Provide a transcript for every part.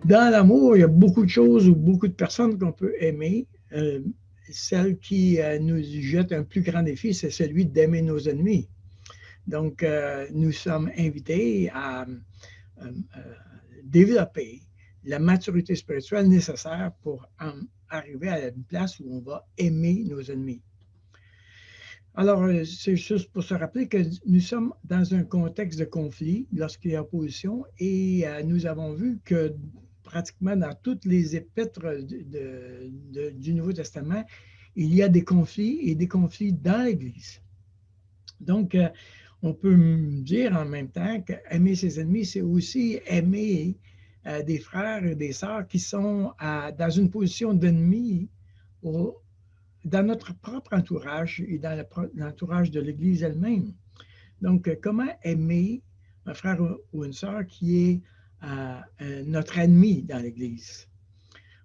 Dans l'amour, il y a beaucoup de choses ou beaucoup de personnes qu'on peut aimer. Celle qui nous jette un plus grand défi, c'est celui d'aimer nos ennemis. Donc, nous sommes invités à développer la maturité spirituelle nécessaire pour arriver à une place où on va aimer nos ennemis. Alors, c'est juste pour se rappeler que nous sommes dans un contexte de conflit lorsqu'il y a opposition et nous avons vu que pratiquement dans toutes les épîtres du Nouveau Testament, il y a des conflits et des conflits dans l'Église. Donc, on peut dire en même temps qu'aimer ses ennemis, c'est aussi aimer des frères et des sœurs qui sont dans une position d'ennemi dans notre propre entourage et dans l'entourage de l'Église elle-même. Donc, comment aimer un frère ou une sœur qui est notre ennemi dans l'Église?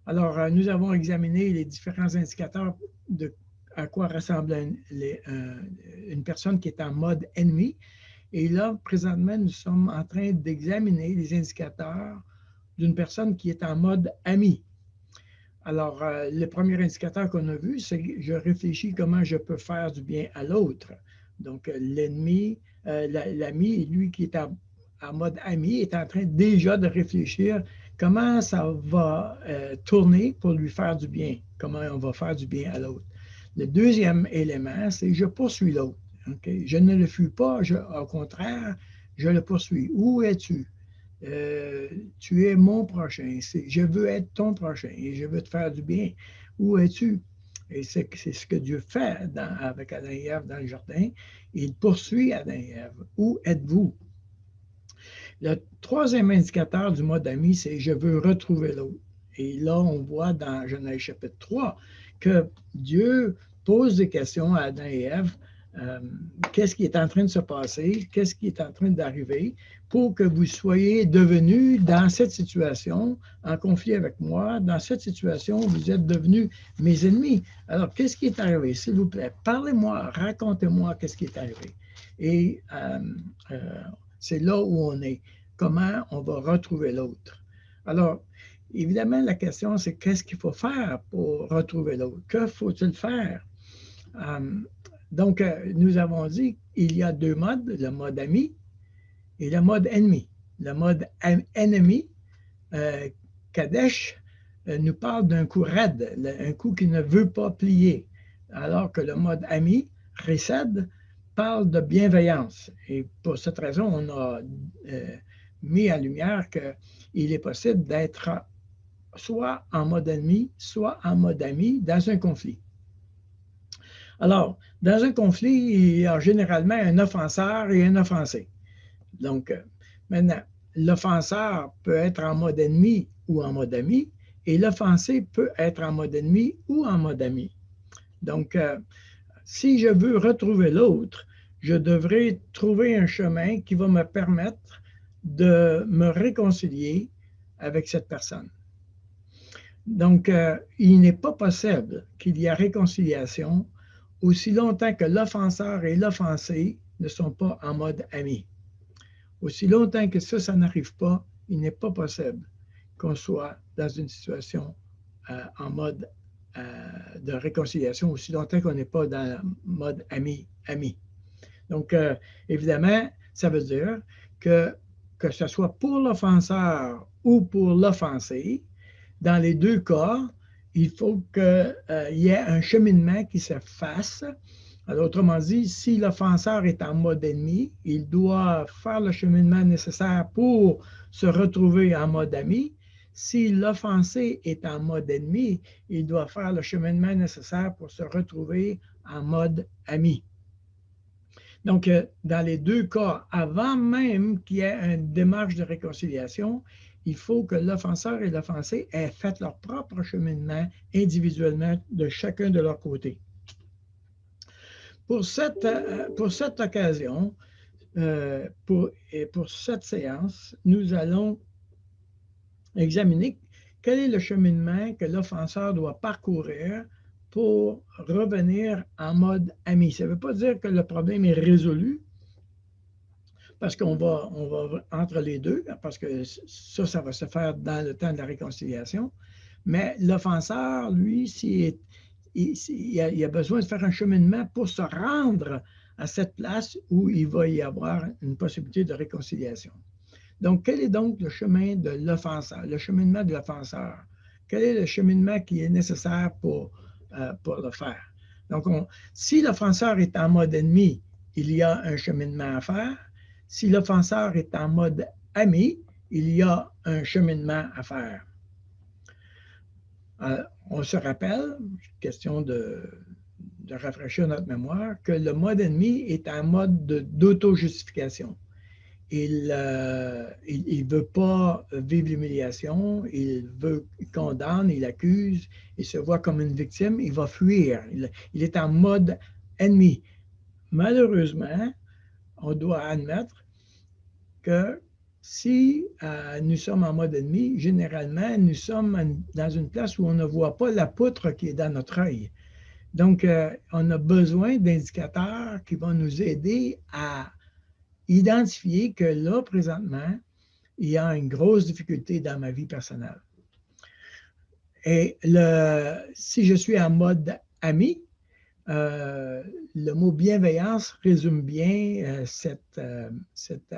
Alors, nous avons examiné les différents indicateurs de à quoi ressemble une personne qui est en mode ennemi. Et là, présentement, nous sommes en train d'examiner les indicateurs d'une personne qui est en mode ami. Alors, le premier indicateur qu'on a vu, c'est que je réfléchis comment je peux faire du bien à l'autre. Donc, l'ennemi, l'ami, lui qui est en mode ami, est en train déjà de réfléchir comment ça va tourner pour lui faire du bien, comment on va faire du bien à l'autre. Le deuxième élément, c'est je poursuis l'autre. Okay? Je ne le fuis pas, au contraire, je le poursuis. Où es-tu? Tu es mon prochain. Je veux être ton prochain et je veux te faire du bien. Où es-tu? Et c'est ce que Dieu fait avec Adam et Ève dans le jardin. Il poursuit Adam et Ève. Où êtes-vous? Le troisième indicateur du mode ami, c'est je veux retrouver l'autre. Et là, on voit dans Genèse chapitre 3 que Dieu pose des questions à Adam et Ève. Qu'est-ce qui est en train de se passer? Qu'est-ce qui est en train d'arriver pour que vous soyez devenus dans cette situation en conflit avec moi? Dans cette situation, vous êtes devenus mes ennemis. Alors, qu'est-ce qui est arrivé? S'il vous plaît, parlez-moi, racontez-moi qu'est-ce qui est arrivé. Et c'est là où on est. Comment on va retrouver l'autre? Alors, évidemment, la question, c'est qu'est-ce qu'il faut faire pour retrouver l'autre? Que faut-il faire? Donc, nous avons dit qu'il y a deux modes, le mode ami et le mode ennemi. Le mode ennemi, Kadesh, nous parle d'un coup raide, un coup qui ne veut pas plier, alors que le mode ami, Resed, parle de bienveillance. Et pour cette raison, on a mis en lumière qu'il est possible d'être soit en mode ennemi, soit en mode ami dans un conflit. Alors, dans un conflit, il y a généralement un offenseur et un offensé. Donc, maintenant, l'offenseur peut être en mode ennemi ou en mode ami, et l'offensé peut être en mode ennemi ou en mode ami. Donc, si je veux retrouver l'autre, je devrais trouver un chemin qui va me permettre de me réconcilier avec cette personne. Donc, il n'est pas possible qu'il y ait réconciliation aussi longtemps que l'offenseur et l'offensé ne sont pas en mode ami. Aussi longtemps que ça n'arrive pas, il n'est pas possible qu'on soit dans une situation en mode de réconciliation, aussi longtemps qu'on n'est pas dans le mode ami. Donc, évidemment, ça veut dire que ce soit pour l'offenseur ou pour l'offensé, dans les deux cas, il faut qu'il y ait un cheminement qui se fasse. Alors, autrement dit, si l'offenseur est en mode ennemi, il doit faire le cheminement nécessaire pour se retrouver en mode ami. Si l'offensé est en mode ennemi, il doit faire le cheminement nécessaire pour se retrouver en mode ami. Donc, dans les deux cas, avant même qu'il y ait une démarche de réconciliation, il faut que l'offenseur et l'offensé aient fait leur propre cheminement individuellement de chacun de leur côté. Pour cette occasion, pour cette séance, nous allons examiner quel est le cheminement que l'offenseur doit parcourir pour revenir en mode ami. Ça ne veut pas dire que le problème est résolu. parce on va entre les deux, parce que ça va se faire dans le temps de la réconciliation. Mais l'offenseur, lui, il a besoin de faire un cheminement pour se rendre à cette place où il va y avoir une possibilité de réconciliation. Donc, quel est donc le chemin de l'offenseur, le cheminement de l'offenseur? Quel est le cheminement qui est nécessaire pour le faire? Donc, si l'offenseur est en mode ennemi, il y a un cheminement à faire. Si l'offenseur est en mode ami, il y a un cheminement à faire. On se rappelle, question de rafraîchir notre mémoire, que le mode ennemi est un mode d'auto-justification. Il ne veut pas vivre l'humiliation, il condamne, il accuse, il se voit comme une victime, il va fuir. Il est en mode ennemi. Malheureusement, on doit admettre que si nous sommes en mode ennemi, généralement, nous sommes dans une place où on ne voit pas la poutre qui est dans notre œil. Donc, on a besoin d'indicateurs qui vont nous aider à identifier que là, présentement, il y a une grosse difficulté dans ma vie personnelle. Et si je suis en mode ami, le mot bienveillance résume bien cette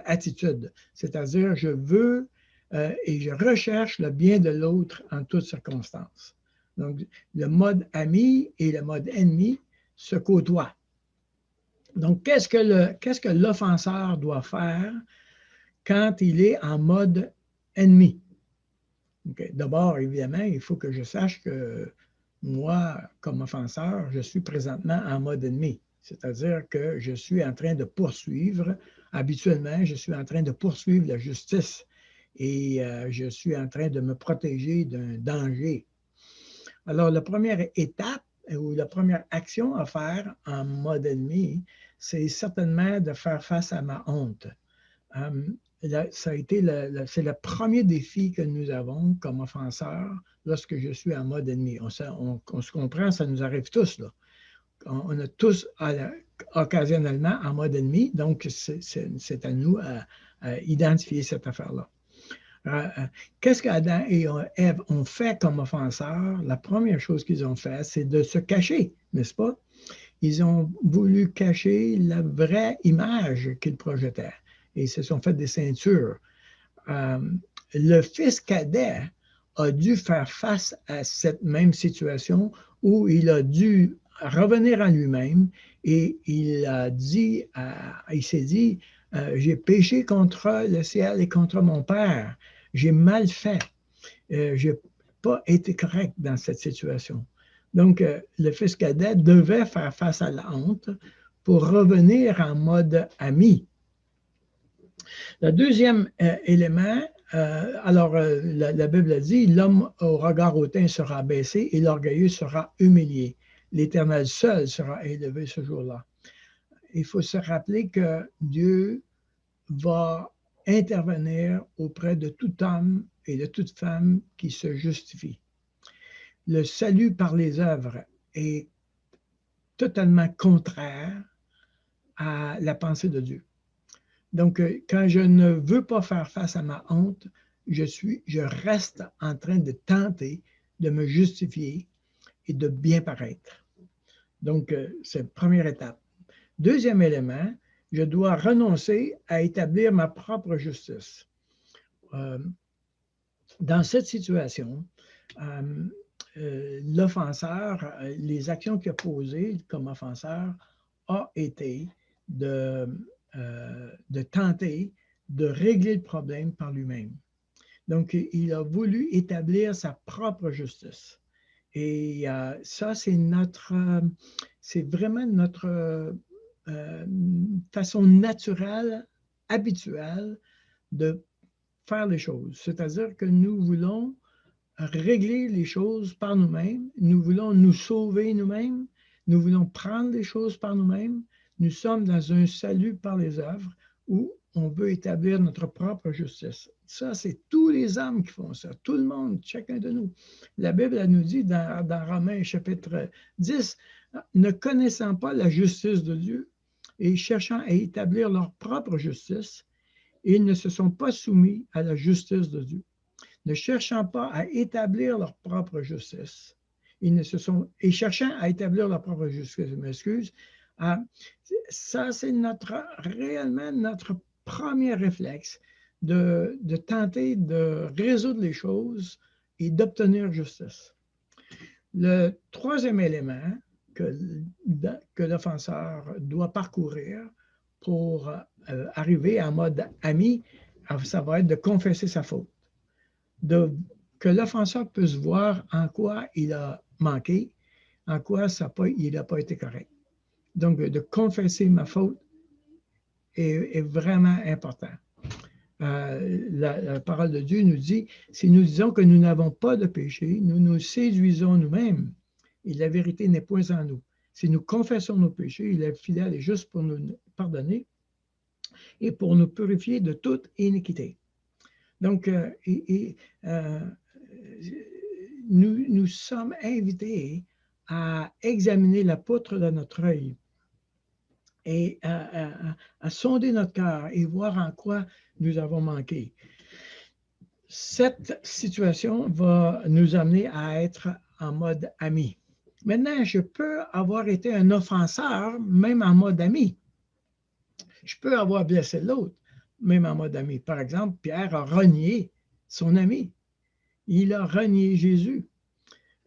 attitude. C'est-à-dire, je veux et je recherche le bien de l'autre en toutes circonstances. Donc, le mode ami et le mode ennemi se côtoient. Donc, qu'est-ce que l'offenseur doit faire quand il est en mode ennemi? Okay. D'abord, évidemment, il faut que je sache que moi, comme offenseur, je suis présentement en mode ennemi. C'est-à-dire que je suis en train de poursuivre, habituellement, je suis en train de poursuivre la justice et je suis en train de me protéger d'un danger. Alors, la première étape ou la première action à faire en mode ennemi, c'est certainement de faire face à ma honte. Ça a été c'est le premier défi que nous avons comme offenseurs lorsque je suis en mode ennemi. On se comprend, ça nous arrive tous, là. On a tous occasionnellement en mode ennemi, donc c'est à nous à identifier cette affaire-là. Qu'est-ce qu'Adam et Ève ont fait comme offenseurs? La première chose qu'ils ont fait, c'est de se cacher, n'est-ce pas? Ils ont voulu cacher la vraie image qu'ils projetaient et se sont fait des ceintures. Le fils cadet a dû faire face à cette même situation où il a dû revenir à lui-même et il s'est dit, j'ai péché contre le ciel et contre mon Père. J'ai mal fait. Je n'ai pas été correct dans cette situation. Donc, le fils cadet devait faire face à la honte pour revenir en mode ami. Le deuxième élément, la Bible a dit, l'homme au regard hautain sera baissé et l'orgueilleux sera humilié. L'Éternel seul sera élevé ce jour-là. Il faut se rappeler que Dieu va intervenir auprès de tout homme et de toute femme qui se justifie. Le salut par les œuvres est totalement contraire à la pensée de Dieu. Donc, quand je ne veux pas faire face à ma honte, je reste en train de tenter de me justifier et de bien paraître. Donc, c'est la première étape. Deuxième élément, je dois renoncer à établir ma propre justice. Dans cette situation, l'offenseur, les actions qu'il a posées comme offenseur a été de tenter de régler le problème par lui-même. Donc, il a voulu établir sa propre justice. Et ça, c'est vraiment notre façon naturelle, habituelle de faire les choses. C'est-à-dire que nous voulons régler les choses par nous-mêmes, nous voulons nous sauver nous-mêmes, nous voulons prendre les choses par nous-mêmes. Nous sommes dans un salut par les œuvres où on veut établir notre propre justice. Ça, c'est tous les hommes qui font ça, tout le monde, chacun de nous. La Bible elle nous dit dans Romains chapitre 10, ne connaissant pas la justice de Dieu et cherchant à établir leur propre justice, Ils ne se sont pas soumis à la justice de Dieu, ne cherchant pas à établir leur propre justice. Et cherchant à établir leur propre justice, je m'excuse, ça c'est réellement notre premier réflexe de tenter de résoudre les choses et d'obtenir justice. Le troisième élément que l'offenseur doit parcourir pour arriver en mode ami, ça va être de confesser sa faute. Que l'offenseur puisse voir en quoi il a manqué, en quoi il n'a pas été correct. Donc, de confesser ma faute est vraiment important. La parole de Dieu nous dit, si nous disons que nous n'avons pas de péché, nous nous séduisons nous-mêmes et la vérité n'est point en nous. Si nous confessons nos péchés, il est fidèle et juste pour nous pardonner et pour nous purifier de toute iniquité. Donc, nous sommes invités à examiner la poutre de notre œil et à sonder notre cœur et voir en quoi nous avons manqué. Cette situation va nous amener à être en mode ami. Maintenant, je peux avoir été un offenseur, même en mode ami. Je peux avoir blessé l'autre, même en mode ami. Par exemple, Pierre a renié son ami. Il a renié Jésus.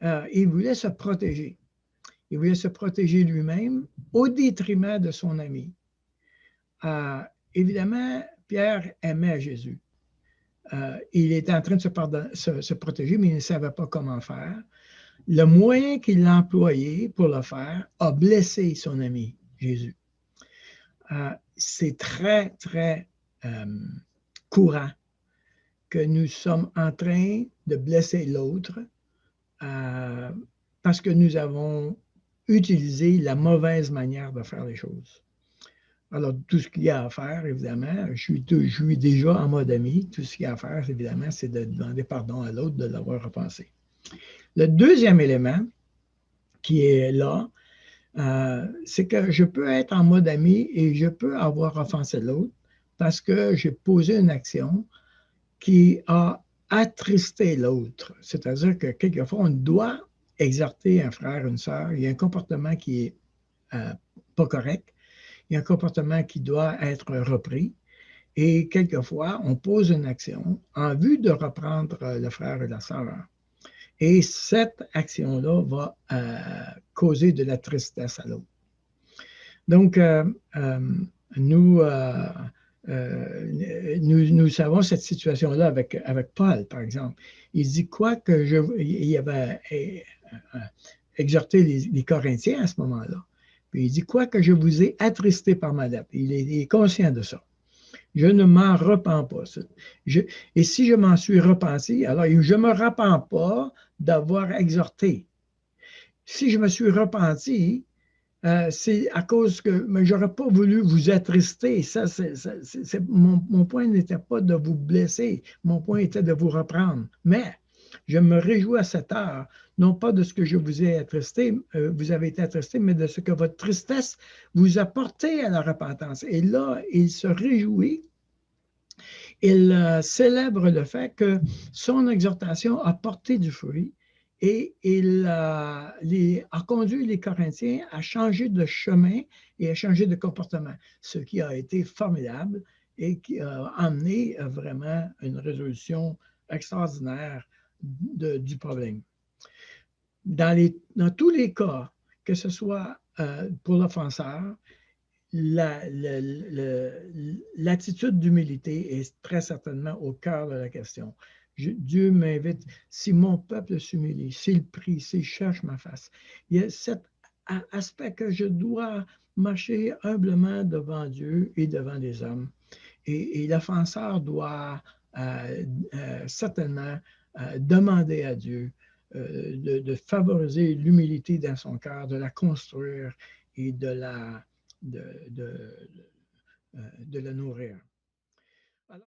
Il voulait se protéger. Il voulait se protéger lui-même au détriment de son ami. Évidemment, Pierre aimait Jésus. Il était en train de se protéger, mais il ne savait pas comment faire. Le moyen qu'il a employé pour le faire a blessé son ami, Jésus. C'est très, très courant que nous sommes en train de blesser l'autre parce que nous avons utilisé la mauvaise manière de faire les choses. Alors, tout ce qu'il y a à faire, évidemment, je suis déjà en mode ami. Tout ce qu'il y a à faire, évidemment, c'est de demander pardon à l'autre de l'avoir repensé. Le deuxième élément qui est là, c'est que je peux être en mode ami et je peux avoir offensé l'autre parce que j'ai posé une action qui a attristé l'autre. C'est-à-dire que quelquefois, on doit exhorter un frère, une sœur. Il y a un comportement qui est pas correct. Il y a un comportement qui doit être repris. Et quelquefois, on pose une action en vue de reprendre le frère et la sœur. Et cette action-là va causer de la tristesse à l'autre. Donc, nous savons cette situation-là avec Paul, par exemple. Il dit quoi que il avait exhorté les Corinthiens à ce moment-là. Puis il dit quoi que je vous ai attristé par ma lettre. Il est conscient de ça. Je ne m'en repens pas. Et si je m'en suis repenti, alors je ne me repens pas d'avoir exhorté. Si je me suis repenti, c'est à cause que je n'aurais pas voulu vous attrister. Mon point n'était pas de vous blesser. Mon point était de vous reprendre. Mais je me réjouis à cette heure, non pas de ce que je vous ai attristé, vous avez été attristé, mais de ce que votre tristesse vous a porté à la repentance. Et là, il se réjouit. Il célèbre le fait que son exhortation a porté du fruit et il a conduit les Corinthiens à changer de chemin et à changer de comportement, ce qui a été formidable et qui a amené vraiment une résolution extraordinaire du problème. Dans tous les cas, que ce soit pour l'offenseur, l'attitude d'humilité est très certainement au cœur de la question. Dieu m'invite, si mon peuple s'humilie, s'il prie, s'il cherche ma face, il y a cet aspect que je dois marcher humblement devant Dieu et devant les hommes. Et l'offenseur doit certainement demander à Dieu de favoriser l'humilité dans son cœur, de la construire et de la nourrir. Alors...